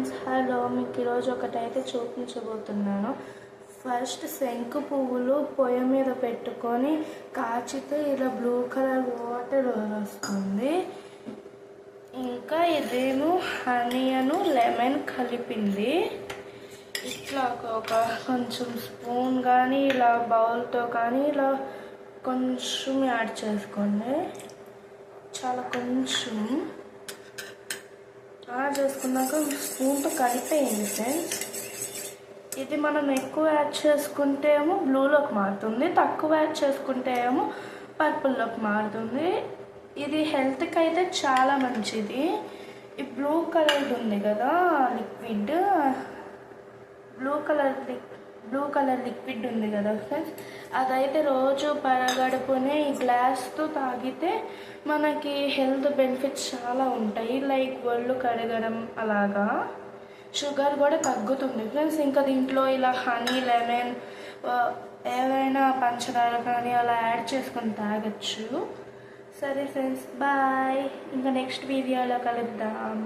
Friends, hello. మీకు ఈరోజు ఒకటైతే చూపించబోతున్నాను. ఫస్ట్ శంకు పువ్వులు పొయ్యి మీద పెట్టుకొని కాచితే ఇలా బ్లూ కలర్ వాటర్ వస్తుంది. ఇంకా ఇదేమో హనీను లెమన్ కలిపింది. ఇట్లా ఒక కొంచెం స్పూన్ కానీ ఇలా బౌల్తో కానీ ఇలా కొంచెం యాడ్ చేసుకోండి. చాలా కొంచెం యాడ్ చేసుకున్నాక స్పూన్తో కలిపేయండి ఫ్రెండ్స్. ఇది మనం ఎక్కువ యాడ్ చేసుకుంటే ఏమో బ్లూలోకి మారుతుంది, తక్కువ యాడ్ చేసుకుంటే ఏమో పర్పుల్లోకి మారుతుంది. ఇది హెల్త్కి అయితే చాలా మంచిది. ఈ బ్లూ కలర్ ఉంది కదా లిక్విడ్, బ్లూ కలర్ లిక్విడ్ ఉంది కదా ఫ్రెండ్స్, అదైతే రోజు పరగడుపునే ఈ గ్లాస్తో తాగితే మనకి హెల్త్ బెనిఫిట్స్ చాలా ఉంటాయి. లైక్ ఒళ్ళు కడగడం, అలాగా షుగర్ కూడా తగ్గుతుంది ఫ్రెండ్స్. ఇంకా దీంట్లో ఇలా హనీ, లెమన్, ఏవైనా పంచదార కానీ అలా యాడ్ చేసుకొని తాగొచ్చు. సరే ఫ్రెండ్స్, బాయ్. ఇంకా నెక్స్ట్ వీడియోలో కలుద్దాం.